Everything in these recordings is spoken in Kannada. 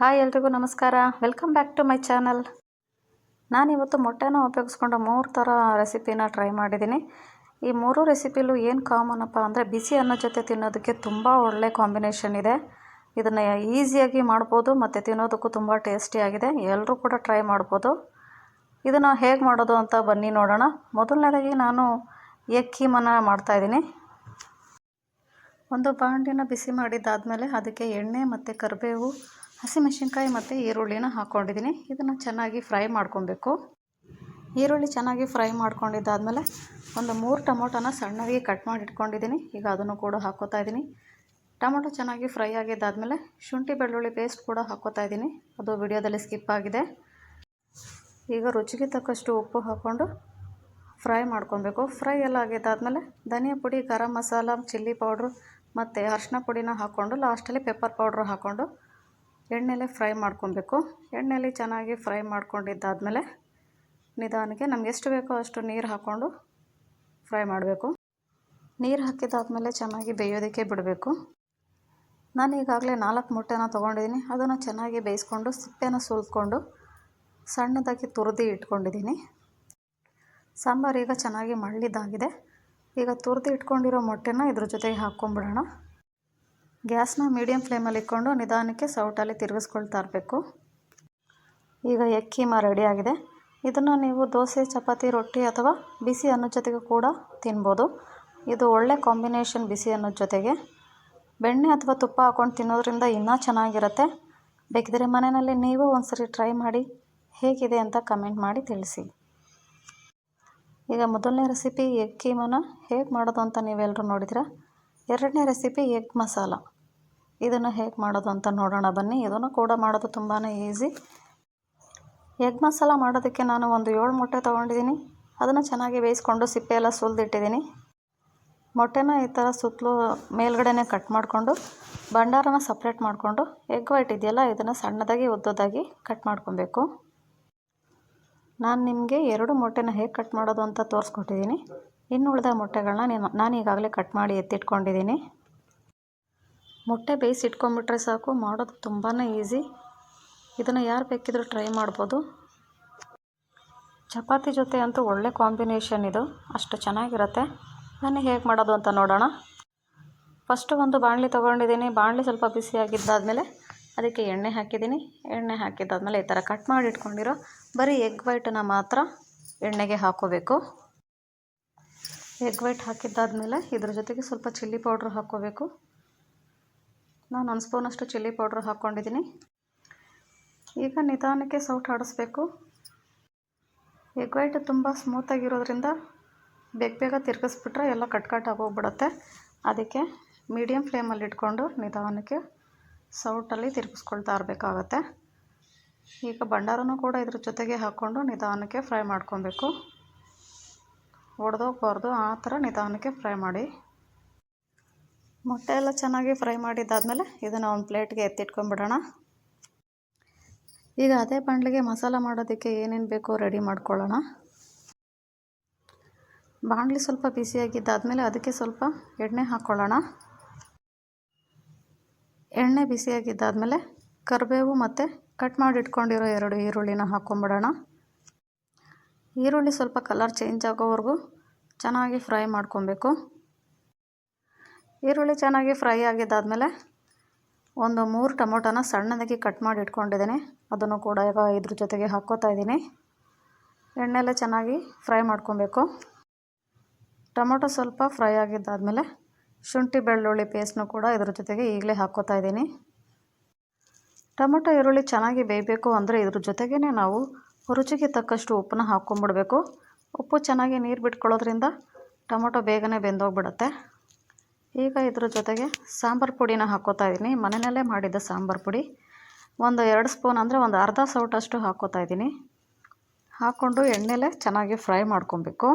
ಹಾಯ್ ಎಲ್ರಿಗೂ ನಮಸ್ಕಾರ. Welcome back to my channel. ನಾನಿವತ್ತು ಮೊಟ್ಟೆನ ಉಪಯೋಗಿಸ್ಕೊಂಡು 3 ಥರ ರೆಸಿಪಿನ ಟ್ರೈ ಮಾಡಿದ್ದೀನಿ. ಈ 3 ರೆಸಿಪಿಲೂ ಏನು ಕಾಮನ್ ಅಪ್ಪ ಅಂದರೆ ಬಿಸಿ ಅನ್ನ ಜೊತೆ ತಿನ್ನೋದಕ್ಕೆ ತುಂಬ ಒಳ್ಳೆ ಕಾಂಬಿನೇಷನ್ ಇದೆ. ಇದನ್ನು ಈಸಿಯಾಗಿ ಮಾಡ್ಬೋದು ಮತ್ತು ತಿನ್ನೋದಕ್ಕೂ ತುಂಬ ಟೇಸ್ಟಿಯಾಗಿದೆ. ಎಲ್ಲರೂ ಕೂಡ ಟ್ರೈ ಮಾಡ್ಬೋದು. ಇದನ್ನು ಹೇಗೆ ಮಾಡೋದು ಅಂತ ಬನ್ನಿ ನೋಡೋಣ. ಮೊದಲನೇದಾಗಿ ನಾನು ಎಗ್ ಕೀಮನ ಮಾಡ್ತಾಯಿದ್ದೀನಿ. ಒಂದು ಬಾಣಲಿನ ಬಿಸಿ ಮಾಡಿದ್ದಾದಮೇಲೆ ಅದಕ್ಕೆ ಎಣ್ಣೆ ಮತ್ತು ಕರಿಬೇವು, ಹಸಿಮೆಣಸಿನ್ಕಾಯಿ ಮತ್ತು ಈರುಳ್ಳಿನ ಹಾಕ್ಕೊಂಡಿದ್ದೀನಿ. ಇದನ್ನು ಚೆನ್ನಾಗಿ ಫ್ರೈ ಮಾಡ್ಕೊಬೇಕು. ಈರುಳ್ಳಿ ಚೆನ್ನಾಗಿ ಫ್ರೈ ಮಾಡ್ಕೊಂಡಿದ್ದಾದಮೇಲೆ ಒಂದು 3 ಟೊಮೊಟೊನ ಸಣ್ಣದಾಗಿ ಕಟ್ ಮಾಡಿ ಇಟ್ಕೊಂಡಿದ್ದೀನಿ. ಈಗ ಅದನ್ನು ಕೂಡ ಹಾಕ್ಕೋತಾ ಇದ್ದೀನಿ. ಟೊಮೊಟೊ ಚೆನ್ನಾಗಿ ಫ್ರೈ ಆಗಿದ್ದಾದಮೇಲೆ ಶುಂಠಿ ಬೆಳ್ಳುಳ್ಳಿ ಪೇಸ್ಟ್ ಕೂಡ ಹಾಕ್ಕೋತಾ ಇದ್ದೀನಿ. ಅದು ವಿಡಿಯೋದಲ್ಲಿ ಸ್ಕಿಪ್ ಆಗಿದೆ. ಈಗ ರುಚಿಗೆ ತಕ್ಕಷ್ಟು ಉಪ್ಪು ಹಾಕ್ಕೊಂಡು ಫ್ರೈ ಮಾಡ್ಕೊಬೇಕು. ಫ್ರೈ ಎಲ್ಲ ಆಗಿದ್ದಾದಮೇಲೆ ಧನಿಯಾ ಪುಡಿ, ಗರಂ ಮಸಾಲ, ಚಿಲ್ಲಿ ಪೌಡ್ರು ಮತ್ತು ಅರಿಶಿನ ಪುಡಿನ ಹಾಕ್ಕೊಂಡು ಲಾಸ್ಟಲ್ಲಿ ಪೆಪ್ಪರ್ ಪೌಡ್ರು ಹಾಕ್ಕೊಂಡು ಎಣ್ಣೆಲೆ ಫ್ರೈ ಮಾಡ್ಕೊಬೇಕು. ಎಣ್ಣೆಲಿ ಚೆನ್ನಾಗಿ ಫ್ರೈ ಮಾಡ್ಕೊಂಡಿದ್ದಾದಮೇಲೆ ನಿಧಾನಕ್ಕೆ ನಮ್ಗೆ ಎಷ್ಟು ಬೇಕೋ ಅಷ್ಟು ನೀರು ಹಾಕ್ಕೊಂಡು ಫ್ರೈ ಮಾಡಬೇಕು. ನೀರು ಹಾಕಿದ್ದಾದಮೇಲೆ ಚೆನ್ನಾಗಿ ಬೇಯೋದಕ್ಕೆ ಬಿಡಬೇಕು. ನಾನು ಈಗಾಗಲೇ 4 ಮೊಟ್ಟೆನ ತೊಗೊಂಡಿದ್ದೀನಿ. ಅದನ್ನು ಚೆನ್ನಾಗಿ ಬೇಯಿಸ್ಕೊಂಡು ಸಿಪ್ಪೆನ ಸುಲಿದ್ಕೊಂಡು ಸಣ್ಣದಾಗಿ ತುರಿದು ಇಟ್ಕೊಂಡಿದ್ದೀನಿ. ಸಾಂಬಾರು ಈಗ ಚೆನ್ನಾಗಿ ಮಳ್ಳಿದಾಗಿದೆ. ಈಗ ತುರಿದು ಇಟ್ಕೊಂಡಿರೋ ಮೊಟ್ಟೆನ ಇದ್ರ ಜೊತೆಗೆ ಹಾಕ್ಕೊಂಬಿಡೋಣ. ಗ್ಯಾಸ್ನ ಮೀಡಿಯಮ್ ಫ್ಲೇಮಲ್ಲಿ ಇಟ್ಕೊಂಡು ನಿಧಾನಕ್ಕೆ ಸೌಟಲ್ಲಿ ತಿರುಗಿಸ್ಕೊಳ್ತಾ ಇರಬೇಕು. ಈಗ ಎಗ್ ಕೀಮಾ ರೆಡಿಯಾಗಿದೆ. ಇದನ್ನು ನೀವು ದೋಸೆ, ಚಪಾತಿ, ರೊಟ್ಟಿ ಅಥವಾ ಬಿಸಿ ಅನ್ನದ ಜೊತೆಗೆ ಕೂಡ ತಿನ್ಬೋದು. ಇದು ಒಳ್ಳೆ ಕಾಂಬಿನೇಷನ್. ಬಿಸಿ ಅನ್ನದ ಜೊತೆಗೆ ಬೆಣ್ಣೆ ಅಥವಾ ತುಪ್ಪ ಹಾಕ್ಕೊಂಡು ತಿನ್ನೋದ್ರಿಂದ ಇನ್ನೂ ಚೆನ್ನಾಗಿರುತ್ತೆ. ಬೇಕಿದ್ರೆ ಮನೆಯಲ್ಲಿ ನೀವು ಒಂದ್ಸರಿ ಟ್ರೈ ಮಾಡಿ ಹೇಗಿದೆ ಅಂತ ಕಮೆಂಟ್ ಮಾಡಿ ತಿಳಿಸಿ. ಈಗ ಮೊದಲನೇ ರೆಸಿಪಿ ಎಗ್ ಕೀಮಾನ ಹೇಗೆ ಮಾಡೋದು ಅಂತ ನೀವೆಲ್ಲರೂ ನೋಡಿದಿರ. ಎರಡನೇ ರೆಸಿಪಿ ಎಗ್ ಮಸಾಲ. ಇದನ್ನು ಹೇಗೆ ಮಾಡೋದು ಅಂತ ನೋಡೋಣ ಬನ್ನಿ. ಇದನ್ನು ಕೂಡ ಮಾಡೋದು ತುಂಬಾ ಈಸಿ. ಎಗ್ ಮಸಾಲ ಮಾಡೋದಕ್ಕೆ ನಾನು ಒಂದು 7 ಮೊಟ್ಟೆ ತೊಗೊಂಡಿದ್ದೀನಿ. ಅದನ್ನು ಚೆನ್ನಾಗಿ ಬೇಯಿಸ್ಕೊಂಡು ಸಿಪ್ಪೆ ಎಲ್ಲ ಸುಲಿದಿಟ್ಟಿದ್ದೀನಿ. ಮೊಟ್ಟೆನ ಈ ಥರ ಸುತ್ತಲೂ ಮೇಲ್ಗಡೆನೇ ಕಟ್ ಮಾಡಿಕೊಂಡು ಭಂಡಾರನ ಸಪ್ರೇಟ್ ಮಾಡಿಕೊಂಡು ಎಗ್ ವೈಟ್ ಇದೆಯಲ್ಲ ಇದನ್ನು ಸಣ್ಣದಾಗಿ ಉದ್ದದಾಗಿ ಕಟ್ ಮಾಡ್ಕೊಬೇಕು. ನಾನು ನಿಮಗೆ 2 ಮೊಟ್ಟೆನ ಹೇಗೆ ಕಟ್ ಮಾಡೋದು ಅಂತ ತೋರಿಸ್ಕೊಟ್ಟಿದ್ದೀನಿ. ಇನ್ನು ಉಳಿದ ಮೊಟ್ಟೆಗಳನ್ನ ನಾನು ಈಗಾಗಲೇ ಕಟ್ ಮಾಡಿ ಎತ್ತಿಟ್ಕೊಂಡಿದ್ದೀನಿ. ಮೊಟ್ಟೆ ಬೇಯಿಸಿ ಇಟ್ಕೊಂಡ್ಬಿಟ್ರೆ ಸಾಕು. ಮಾಡೋದು ತುಂಬಾ ಈಸಿ. ಇದನ್ನು ಯಾರು ಬೇಕಿದ್ರೂ ಟ್ರೈ ಮಾಡ್ಬೋದು. ಚಪಾತಿ ಜೊತೆ ಅಂತೂ ಒಳ್ಳೆ ಕಾಂಬಿನೇಷನ್ ಇದು. ಅಷ್ಟು ಚೆನ್ನಾಗಿರುತ್ತೆ. ಬನ್ನಿ ಹೇಗೆ ಮಾಡೋದು ಅಂತ ನೋಡೋಣ. ಫಸ್ಟು ಒಂದು ಬಾಣಲಿ ತೊಗೊಂಡಿದ್ದೀನಿ. ಬಾಣಲಿ ಸ್ವಲ್ಪ ಬಿಸಿಯಾಗಿದ್ದಾದಮೇಲೆ ಅದಕ್ಕೆ ಎಣ್ಣೆ ಹಾಕಿದ್ದೀನಿ. ಎಣ್ಣೆ ಹಾಕಿದ್ದಾದಮೇಲೆ ಈ ಥರ ಕಟ್ ಮಾಡಿ ಇಟ್ಕೊಂಡಿರೋ ಬರೀ ಎಗ್ ವೈಟನ್ನ ಮಾತ್ರ ಎಣ್ಣೆಗೆ ಹಾಕ್ಕೋಬೇಕು. ಎಗ್ ವೈಟ್ ಹಾಕಿದ್ದಾದಮೇಲೆ ಇದ್ರ ಜೊತೆಗೆ ಸ್ವಲ್ಪ ಚಿಲ್ಲಿ ಪೌಡ್ರ್ ಹಾಕ್ಕೋಬೇಕು. ನಾನು 1 ಸ್ಪೂನಷ್ಟು ಚಿಲ್ಲಿ ಪೌಡ್ರ್ ಹಾಕ್ಕೊಂಡಿದ್ದೀನಿ. ಈಗ ನಿಧಾನಕ್ಕೆ ಸೌಟ್ ಆಡಿಸ್ಬೇಕು. ಎಗ್ ವೈಟ್ ತುಂಬ ಸ್ಮೂತಾಗಿರೋದ್ರಿಂದ ಬೇಗ ತಿರ್ಗಿಸ್ಬಿಟ್ರೆ ಎಲ್ಲ ಕಟ್ ಆಗೋಗ್ಬಿಡುತ್ತೆ. ಅದಕ್ಕೆ ಮೀಡಿಯಮ್ ಫ್ಲೇಮಲ್ಲಿ ಇಟ್ಕೊಂಡು ನಿಧಾನಕ್ಕೆ ಸೌಟಲ್ಲಿ ತಿರ್ಗಿಸ್ಕೊಳ್ತಾ ಇರಬೇಕಾಗತ್ತೆ. ಈಗ ಭಂಡಾರನೂ ಕೂಡ ಇದ್ರ ಜೊತೆಗೆ ಹಾಕ್ಕೊಂಡು ನಿಧಾನಕ್ಕೆ ಫ್ರೈ ಮಾಡ್ಕೊಬೇಕು. ಒಡೆದೋಗ್ಬಾರ್ದು, ಆ ಥರ ನಿಧಾನಕ್ಕೆ ಫ್ರೈ ಮಾಡಿ. ಮೊಟ್ಟೆ ಎಲ್ಲ ಚೆನ್ನಾಗಿ ಫ್ರೈ ಮಾಡಿದ್ದಾದಮೇಲೆ ಇದನ್ನು ಒಂದು ಪ್ಲೇಟ್ಗೆ ಎತ್ತಿಟ್ಕೊಂಡ್ಬಿಡೋಣ. ಈಗ ಅದೇ ಬಾಣಲಿಗೆ ಮಸಾಲ ಮಾಡೋದಕ್ಕೆ ಏನೇನು ಬೇಕೋ ರೆಡಿ ಮಾಡ್ಕೊಳ್ಳೋಣ. ಬಾಣಲಿ ಸ್ವಲ್ಪ ಬಿಸಿಯಾಗಿದ್ದಾದಮೇಲೆ ಅದಕ್ಕೆ ಸ್ವಲ್ಪ ಎಣ್ಣೆ ಹಾಕ್ಕೊಳ್ಳೋಣ. ಎಣ್ಣೆ ಬಿಸಿಯಾಗಿದ್ದಾದಮೇಲೆ ಕರಿಬೇವು ಮತ್ತು ಕಟ್ ಮಾಡಿ ಇಟ್ಕೊಂಡಿರೋ 2 ಈರುಳ್ಳಿನ ಹಾಕ್ಕೊಂಬಿಡೋಣ. ಈರುಳ್ಳಿ ಸ್ವಲ್ಪ ಕಲರ್ ಚೇಂಜ್ ಆಗೋವರೆಗೂ ಚೆನ್ನಾಗಿ ಫ್ರೈ ಮಾಡ್ಕೊಬೇಕು. ಈರುಳ್ಳಿ ಚೆನ್ನಾಗಿ ಫ್ರೈ ಆಗಿದ್ದಾದಮೇಲೆ ಒಂದು 3 ಟೊಮೊಟೊನ ಸಣ್ಣದಾಗಿ ಕಟ್ ಮಾಡಿ ಇಟ್ಕೊಂಡಿದ್ದೀನಿ. ಅದನ್ನು ಕೂಡ ಈಗ ಇದ್ರ ಜೊತೆಗೆ ಹಾಕ್ಕೋತಾ ಇದ್ದೀನಿ. ಎಣ್ಣೆಲೆ ಚೆನ್ನಾಗಿ ಫ್ರೈ ಮಾಡ್ಕೊಬೇಕು. ಟೊಮೊಟೊ ಸ್ವಲ್ಪ ಫ್ರೈ ಆಗಿದ್ದಾದಮೇಲೆ ಶುಂಠಿ ಬೆಳ್ಳುಳ್ಳಿ ಪೇಸ್ಟ್ನು ಕೂಡ ಇದ್ರ ಜೊತೆಗೆ ಈಗಲೇ ಹಾಕ್ಕೋತಾ ಇದ್ದೀನಿ. ಟೊಮೊಟೊ ಈರುಳ್ಳಿ ಚೆನ್ನಾಗಿ ಬೇಯಬೇಕು ಅಂದರೆ ಇದ್ರ ಜೊತೆಗೇ ನಾವು ರುಚಿಗೆ ತಕ್ಕಷ್ಟು ಉಪ್ಪನ್ನ ಹಾಕ್ಕೊಂಬಿಡ್ಬೇಕು. ಉಪ್ಪು ಚೆನ್ನಾಗಿ ನೀರು ಬಿಟ್ಕೊಳ್ಳೋದ್ರಿಂದ ಟೊಮೊಟೊ ಬೇಗನೆ ಬೆಂದೋಗ್ಬಿಡುತ್ತೆ. ಈಗ ಇದ್ರ ಜೊತೆಗೆ ಸಾಂಬಾರು ಪುಡಿನ ಹಾಕ್ಕೋತಾ ಇದ್ದೀನಿ. ಮನೆಯಲ್ಲೇ ಮಾಡಿದ್ದ ಸಾಂಬಾರು ಪುಡಿ ಒಂದು 2 ಸ್ಪೂನ್ ಅಂದರೆ ಒಂದು ಅರ್ಧ ಸೌಟಷ್ಟು ಹಾಕ್ಕೋತಾ ಇದ್ದೀನಿ. ಹಾಕ್ಕೊಂಡು ಎಣ್ಣೆಲೆ ಚೆನ್ನಾಗಿ ಫ್ರೈ ಮಾಡ್ಕೊಬೇಕು.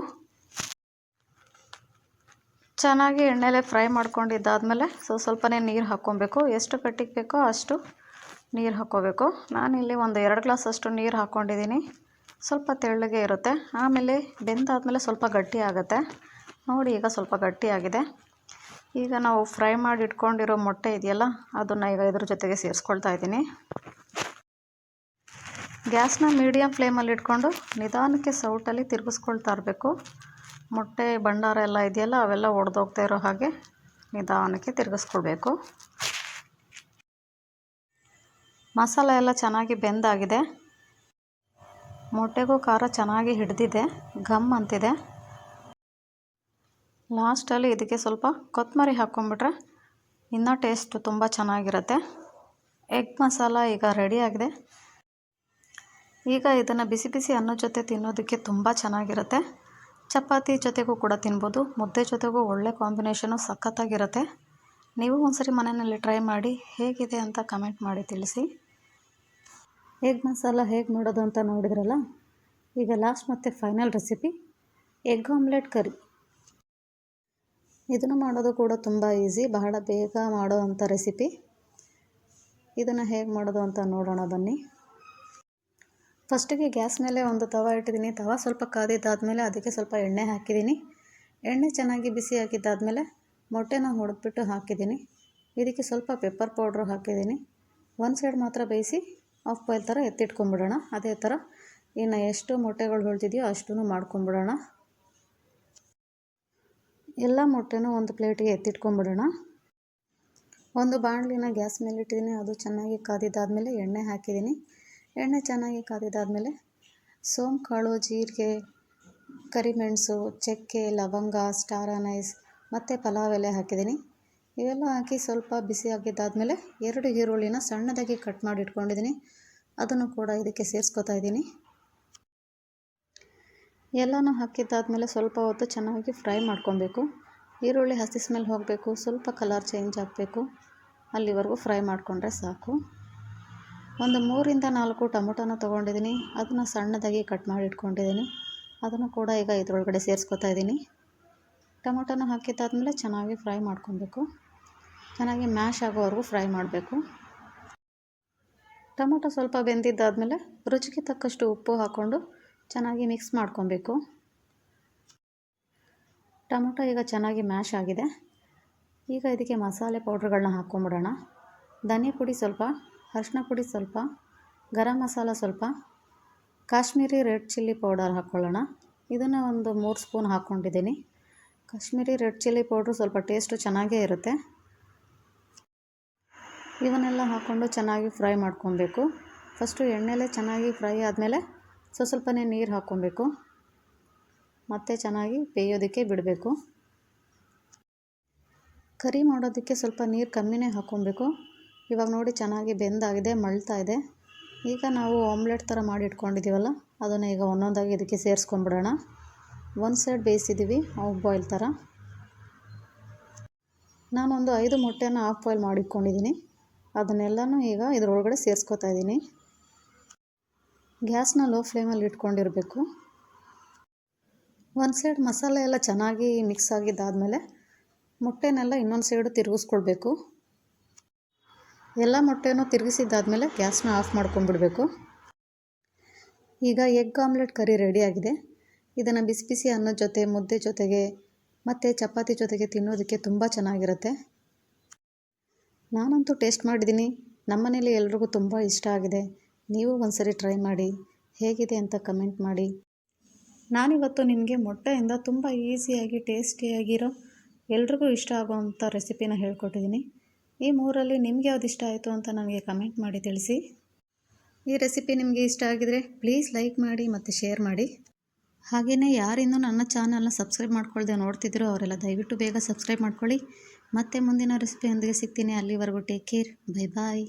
ಚೆನ್ನಾಗಿ ಎಣ್ಣೆಲೆ ಫ್ರೈ ಮಾಡ್ಕೊಂಡಿದ್ದಾದಮೇಲೆ ಸ್ವಲ್ಪನೇ ನೀರು ಹಾಕ್ಕೊಬೇಕು. ಎಷ್ಟು ಗಟ್ಟಿಗೆ ಬೇಕೋ ಅಷ್ಟು ನೀರು ಹಾಕ್ಕೋಬೇಕು. ನಾನಿಲ್ಲಿ ಒಂದು 2 ಗ್ಲಾಸ್ ಅಷ್ಟು ನೀರು ಹಾಕ್ಕೊಂಡಿದ್ದೀನಿ. ಸ್ವಲ್ಪ ತೆಳ್ಳಗೆ ಇರುತ್ತೆ. ಆಮೇಲೆ ಬೆಂದಾದಮೇಲೆ ಸ್ವಲ್ಪ ಗಟ್ಟಿ ಆಗುತ್ತೆ. ನೋಡಿ ಈಗ ಸ್ವಲ್ಪ ಗಟ್ಟಿಯಾಗಿದೆ. ಈಗ ನಾವು ಫ್ರೈ ಮಾಡಿ ಇಟ್ಕೊಂಡಿರೋ ಮೊಟ್ಟೆ ಇದೆಯಲ್ಲ ಅದನ್ನು ಈಗ ಇದ್ರ ಜೊತೆಗೆ ಸೇರಿಸ್ಕೊಳ್ತಾ ಇದ್ದೀನಿ. ಗ್ಯಾಸ್ನ ಮೀಡಿಯಮ್ ಫ್ಲೇಮಲ್ಲಿ ಇಟ್ಕೊಂಡು ನಿಧಾನಕ್ಕೆ ಸೌಟಲ್ಲಿ ತಿರುಗಿಸ್ಕೊಳ್ತಾ ಇರಬೇಕು. ಮೊಟ್ಟೆ ಭಂಡಾರ ಎಲ್ಲ ಇದೆಯಲ್ಲ ಅವೆಲ್ಲ ಒಡೆದೋಗ್ತಾ ಇರೋ ಹಾಗೆ ನಿಧಾನಕ್ಕೆ ತಿರುಗಿಸ್ಕೊಳ್ಬೇಕು. ಮಸಾಲ ಎಲ್ಲ ಚೆನ್ನಾಗಿ ಬೆಂದಾಗಿದೆ. ಮೊಟ್ಟೆಗೂ ಖಾರ ಚೆನ್ನಾಗಿ ಹಿಡಿದಿದೆ, ಘಮ್ ಅಂತಿದೆ. ಲಾಸ್ಟಲ್ಲಿ ಇದಕ್ಕೆ ಸ್ವಲ್ಪ ಕೊತ್ತಂಬರಿ ಹಾಕ್ಕೊಂಬಿಟ್ರೆ ಇನ್ನೂ ಟೇಸ್ಟ್ ತುಂಬ ಚೆನ್ನಾಗಿರುತ್ತೆ. ಎಗ್ ಮಸಾಲ ಈಗ ರೆಡಿಯಾಗಿದೆ. ಈಗ ಇದನ್ನು ಬಿಸಿ ಬಿಸಿ ಅನ್ನದ ಜೊತೆ ತಿನ್ನೋದಕ್ಕೆ ತುಂಬ ಚೆನ್ನಾಗಿರುತ್ತೆ. ಚಪಾತಿ ಜೊತೆಗೂ ಕೂಡ ತಿನ್ಬೋದು, ಮುದ್ದೆ ಜೊತೆಗೂ ಒಳ್ಳೆ ಕಾಂಬಿನೇಷನು, ಸಖತ್ತಾಗಿರುತ್ತೆ. ನೀವು ಒಂದ್ಸರಿ ಮನೆಯಲ್ಲಿ ಟ್ರೈ ಮಾಡಿ ಹೇಗಿದೆ ಅಂತ ಕಮೆಂಟ್ ಮಾಡಿ ತಿಳಿಸಿ. ಎಗ್ ಮಸಾಲ ಹೇಗೆ ಮಾಡೋದು ಅಂತ ನೋಡಿದ್ರಲ್ಲ. ಈಗ ಲಾಸ್ಟ್ ಮತ್ತು ಫೈನಲ್ ರೆಸಿಪಿ ಎಗ್ ಆಮ್ಲೆಟ್ ಕರಿ. ಇದನ್ನು ಮಾಡೋದು ಕೂಡ ತುಂಬ ಈಸಿ, ಬಹಳ ಬೇಗ ಮಾಡೋ ಅಂಥ ರೆಸಿಪಿ. ಇದನ್ನು ಹೇಗೆ ಮಾಡೋದು ಅಂತ ನೋಡೋಣ ಬನ್ನಿ. ಫಸ್ಟಿಗೆ ಗ್ಯಾಸ್ ಮೇಲೆ ಒಂದು ತವ ಇಟ್ಟಿದ್ದೀನಿ. ತವ ಸ್ವಲ್ಪ ಕಾದಿದ್ದಾದಮೇಲೆ ಅದಕ್ಕೆ ಸ್ವಲ್ಪ ಎಣ್ಣೆ ಹಾಕಿದ್ದೀನಿ. ಎಣ್ಣೆ ಚೆನ್ನಾಗಿ ಬಿಸಿ ಆಗಿದ್ದಾದಮೇಲೆ ಮೊಟ್ಟೆನ ಹೊಡೆದ್ಬಿಟ್ಟು ಹಾಕಿದ್ದೀನಿ. ಇದಕ್ಕೆ ಸ್ವಲ್ಪ ಪೆಪ್ಪರ್ ಪೌಡ್ರು ಹಾಕಿದ್ದೀನಿ. ಒಂದು ಸೈಡ್ ಮಾತ್ರ ಬೇಯಿಸಿ ಆಫ್ ಬಾಯ್ಲ್ ಥರ ಎತ್ತಿಟ್ಕೊಂಬಿಡೋಣ. ಅದೇ ಥರ ಇನ್ನು ಎಷ್ಟು ಮೊಟ್ಟೆಗಳು ಹೊಳ್ತಿದೆಯೋ ಅಷ್ಟೂ ಮಾಡ್ಕೊಂಬಿಡೋಣ. ಎಲ್ಲ ಮೊಟ್ಟೆನೂ ಒಂದು ಪ್ಲೇಟಿಗೆ ಎತ್ತಿಟ್ಕೊಂಬಿಡೋಣ. ಒಂದು ಬಾಣಲಿನ ಗ್ಯಾಸ್ ಮೇಲೆ ಇಟ್ಟಿದ್ದೀನಿ. ಅದು ಚೆನ್ನಾಗಿ ಕಾದಿದ್ದಾದಮೇಲೆ ಎಣ್ಣೆ ಹಾಕಿದ್ದೀನಿ. ಎಣ್ಣೆ ಚೆನ್ನಾಗಿ ಕಾದಿದ್ದಾದಮೇಲೆ ಸೋಂಪು ಕಾಳು, ಜೀರಿಗೆ, ಕರಿಮೆಣಸು, ಚಕ್ಕೆ, ಲವಂಗ, ಸ್ಟಾರ್ ಅನೈಸ್ ಮತ್ತು ಪಲಾವ್ ಎಲೆ ಹಾಕಿದ್ದೀನಿ. ಇವೆಲ್ಲ ಹಾಕಿ ಸ್ವಲ್ಪ ಬಿಸಿ ಆಗಿದ್ದಾದಮೇಲೆ 2 ಈರುಳ್ಳಿನ ಸಣ್ಣದಾಗಿ ಕಟ್ ಮಾಡಿ ಇಟ್ಕೊಂಡಿದ್ದೀನಿ. ಅದನ್ನು ಕೂಡ ಇದಕ್ಕೆ ಸೇರಿಸ್ಕೊತಾ ಇದ್ದೀನಿ. ಎಲ್ಲನೂ ಹಾಕಿದ್ದಾದಮೇಲೆ ಸ್ವಲ್ಪ ಹೊತ್ತು ಚೆನ್ನಾಗಿ ಫ್ರೈ ಮಾಡ್ಕೊಬೇಕು. ಈರುಳ್ಳಿ ಹಸಿ ಸ್ಮೆಲ್ ಹೋಗಬೇಕು, ಸ್ವಲ್ಪ ಕಲರ್ ಚೇಂಜ್ ಆಗಬೇಕು, ಅಲ್ಲಿವರೆಗೂ ಫ್ರೈ ಮಾಡಿಕೊಂಡ್ರೆ ಸಾಕು. ಒಂದು 3ರಿಂದ 4 ಟೊಮೊಟೊನ ತೊಗೊಂಡಿದ್ದೀನಿ. ಅದನ್ನು ಸಣ್ಣದಾಗಿ ಕಟ್ ಮಾಡಿ ಇಟ್ಕೊಂಡಿದ್ದೀನಿ. ಅದನ್ನು ಕೂಡ ಈಗ ಇದರೊಳಗಡೆ ಸೇರಿಸ್ಕೊತಾ ಇದ್ದೀನಿ. ಟೊಮೊಟೊನ ಹಾಕಿದ್ದಾದಮೇಲೆ ಚೆನ್ನಾಗಿ ಫ್ರೈ ಮಾಡ್ಕೊಬೇಕು. ಚೆನ್ನಾಗಿ ಮ್ಯಾಶ್ ಆಗೋವರೆಗೂ ಫ್ರೈ ಮಾಡಬೇಕು. ಟೊಮೊಟೊ ಸ್ವಲ್ಪ ಬೆಂದಿದ್ದಾದಮೇಲೆ ರುಚಿಗೆ ತಕ್ಕಷ್ಟು ಉಪ್ಪು ಹಾಕ್ಕೊಂಡು ಚೆನ್ನಾಗಿ ಮಿಕ್ಸ್ ಮಾಡ್ಕೊಬೇಕು. ಟೊಮೊಟೊ ಈಗ ಚೆನ್ನಾಗಿ ಮ್ಯಾಶ್ ಆಗಿದೆ. ಈಗ ಇದಕ್ಕೆ ಮಸಾಲೆ ಪೌಡ್ರ್ಗಳನ್ನ ಹಾಕ್ಕೊಂಬಿಡೋಣ. ಧನಿಯಾ ಪುಡಿ ಸ್ವಲ್ಪ, ಅರಿಶಿನ ಪುಡಿ ಸ್ವಲ್ಪ, ಗರಂ ಮಸಾಲ ಸ್ವಲ್ಪ, ಕಾಶ್ಮೀರಿ ರೆಡ್ ಚಿಲ್ಲಿ ಪೌಡರ್ ಹಾಕ್ಕೊಳ್ಳೋಣ. ಇದನ್ನು ಒಂದು 3 ಸ್ಪೂನ್ ಹಾಕ್ಕೊಂಡಿದ್ದೀನಿ. ಕಾಶ್ಮೀರಿ ರೆಡ್ ಚಿಲ್ಲಿ ಪೌಡ್ರು ಸ್ವಲ್ಪ ಟೇಸ್ಟು ಚೆನ್ನಾಗೇ ಇರುತ್ತೆ. ಇವನ್ನೆಲ್ಲ ಹಾಕ್ಕೊಂಡು ಚೆನ್ನಾಗಿ ಫ್ರೈ ಮಾಡ್ಕೊಬೇಕು. ಫಸ್ಟು ಎಣ್ಣೆಲೇ ಚೆನ್ನಾಗಿ ಫ್ರೈ ಆದಮೇಲೆ ಸ್ವಲ್ಪನೇ ನೀರು ಹಾಕ್ಕೊಬೇಕು. ಮತ್ತು ಚೆನ್ನಾಗಿ ಬೇಯೋದಕ್ಕೆ ಬಿಡಬೇಕು. ಕರಿ ಮಾಡೋದಕ್ಕೆ ಸ್ವಲ್ಪ ನೀರು ಕಮ್ಮಿನೇ ಹಾಕ್ಕೊಬೇಕು. ಇವಾಗ ನೋಡಿ ಚೆನ್ನಾಗಿ ಬೆಂದಾಗಿದೆ, ಮಳ್ತಾ ಇದೆ. ಈಗ ನಾವು ಆಮ್ಲೆಟ್ ಥರ ಮಾಡಿ ಇಟ್ಕೊಂಡಿದ್ದೀವಲ್ಲ, ಅದನ್ನು ಈಗ ಒಂದೊಂದಾಗಿ ಇದಕ್ಕೆ ಸೇರಿಸ್ಕೊಂಬಿಡೋಣ. ಒಂದು ಸೈಡ್ ಬೇಯಿಸಿದ್ದೀವಿ ಆಫ್ ಬಾಯ್ಲ್ ಥರ. ನಾನೊಂದು 5 ಮೊಟ್ಟೆನ ಆಫ್ ಬಾಯ್ಲ್ ಮಾಡಿಟ್ಕೊಂಡಿದ್ದೀನಿ. ಅದನ್ನೆಲ್ಲನೂ ಈಗ ಇದರೊಳಗಡೆ ಸೇರಿಸ್ಕೊತಾ ಇದ್ದೀನಿ. ಗ್ಯಾಸ್ನ ಲೋ ಫ್ಲೇಮಲ್ಲಿ ಇಟ್ಕೊಂಡಿರಬೇಕು. ಒಂದು ಸೈಡ್ ಮಸಾಲೆ ಎಲ್ಲ ಚೆನ್ನಾಗಿ ಮಿಕ್ಸ್ ಆಗಿದ್ದಾದಮೇಲೆ ಮೊಟ್ಟೆನೆಲ್ಲ ಇನ್ನೊಂದು ಸೈಡು ತಿರುಗಿಸ್ಕೊಳ್ಬೇಕು. ಎಲ್ಲ ಮೊಟ್ಟೆನೂ ತಿರುಗಿಸಿದ್ದಾದಮೇಲೆ ಗ್ಯಾಸ್ನ ಆಫ್ ಮಾಡ್ಕೊಂಬಿಡಬೇಕು. ಈಗ ಎಗ್ ಆಮ್ಲೆಟ್ ಕರಿ ರೆಡಿಯಾಗಿದೆ. ಇದನ್ನು ಬಿಸಿ ಬಿಸಿ ಅನ್ನದ ಜೊತೆ, ಮುದ್ದೆ ಜೊತೆಗೆ ಮತ್ತು ಚಪಾತಿ ಜೊತೆಗೆ ತಿನ್ನೋದಕ್ಕೆ ತುಂಬ ಚೆನ್ನಾಗಿರುತ್ತೆ. ನಾನಂತೂ ಟೇಸ್ಟ್ ಮಾಡಿದ್ದೀನಿ. ನಮ್ಮನೇಲಿ ಎಲ್ರಿಗೂ ತುಂಬ ಇಷ್ಟ ಆಗಿದೆ. ನೀವು ಒಂದ್ಸರಿ ಟ್ರೈ ಮಾಡಿ ಹೇಗಿದೆ ಅಂತ ಕಮೆಂಟ್ ಮಾಡಿ. ನಾನಿವತ್ತು ನಿಮಗೆ ಮೊಟ್ಟೆಯಿಂದ ತುಂಬ ಈಸಿಯಾಗಿ ಟೇಸ್ಟಿಯಾಗಿರೋ ಎಲ್ರಿಗೂ ಇಷ್ಟ ಆಗೋವಂಥ ರೆಸಿಪಿನ ಹೇಳ್ಕೊಟ್ಟಿದ್ದೀನಿ. ಈ 3ರಲ್ಲಿ ನಿಮಗೆ ಯಾವ್ದು ಇಷ್ಟ ಆಯಿತು ಅಂತ ನನಗೆ ಕಮೆಂಟ್ ಮಾಡಿ ತಿಳಿಸಿ. ಈ ರೆಸಿಪಿ ನಿಮಗೆ ಇಷ್ಟ ಆಗಿದರೆ ಪ್ಲೀಸ್ ಲೈಕ್ ಮಾಡಿ ಮತ್ತು ಶೇರ್ ಮಾಡಿ. ಹಾಗೆಯೇ ಯಾರಿನ್ನೂ ನನ್ನ ಚಾನಲ್ನ ಸಬ್ಸ್ಕ್ರೈಬ್ ಮಾಡ್ಕೊಳ್ದೆ ನೋಡ್ತಿದ್ದೀರೋ ಅವರೆಲ್ಲ ದಯವಿಟ್ಟು ಬೇಗ ಸಬ್ಸ್ಕ್ರೈಬ್ ಮಾಡ್ಕೊಳ್ಳಿ. ಮತ್ತೆ ಮುಂದಿನ ರೆಸಿಪಿಯೊಂದಿಗೆ ಸಿಗ್ತೀನಿ. ಅಲ್ಲಿವರೆಗೂ ಟೇಕ್ ಕೇರ್. Bye bye.